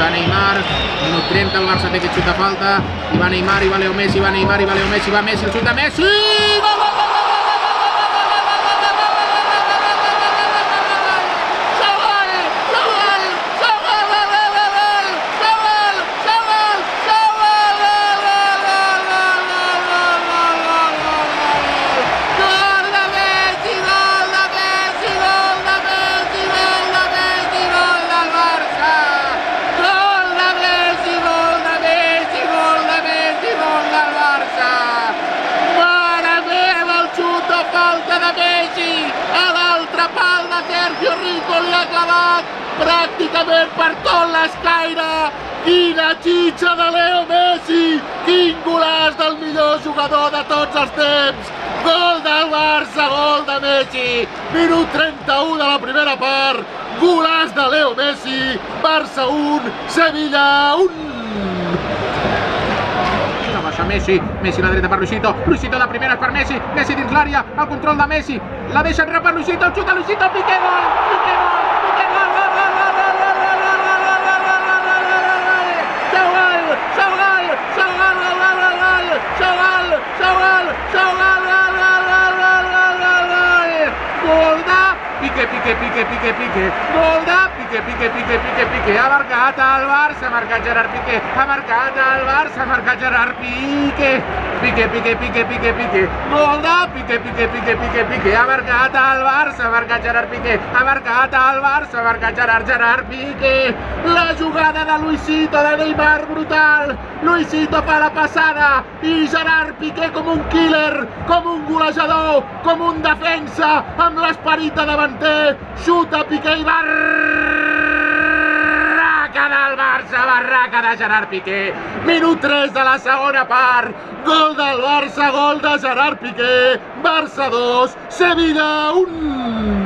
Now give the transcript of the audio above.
xuta Neymar, minut 30, el Barça té aquest xut de falta, i va Neymar, i va Leo Messi, va Neymar, i va Leo Messi, va Messi, el xut de Messi, gol, gol, gol! Sergio Rico li ha clavat pràcticament per tot l'escaire. Quina xitxa de Leo Messi! Quin golaç del millor jugador de tots els temps! Gol del Barça, gol de Messi! Minut 31 de la primera part, golaç de Leo Messi, Barça 1, Sevilla 1! Baixa Messi, Messi a la dreta per Luisito, Luisito la primera és per Messi, Messi dins l'àrea, el control de Messi, la deixa enrere per Luisito, el xuta Luisito, Piqué, gol, Piqué, gol, Piqué, gol, gol, gol, gol, gol, gol, gol, gol, gol, gol, gol, gol, gol, Piqué, ha marcat el Barça, ha marcat Gerard Piqué, ha marcat el Barça, ha marcat Gerard Piqué, Piqué, gol de Piqué, ha marcat el Barça, ha marcat Gerard Piqué, ha marcat el Barça, ha marcat Gerard Piqué, la jugada de Luisito, de Neymar, brutal, Luisito fa la passada i Gerard Piqué com un killer, com un golejador, com un defensa, amb l'esperit de davanter, xuta Piqué i barraca del Barça, barraca de Gerard Piqué, minut 3 de la segona part, gol del Barça, gol de Gerard Piqué, Barça 2, Sevilla 1.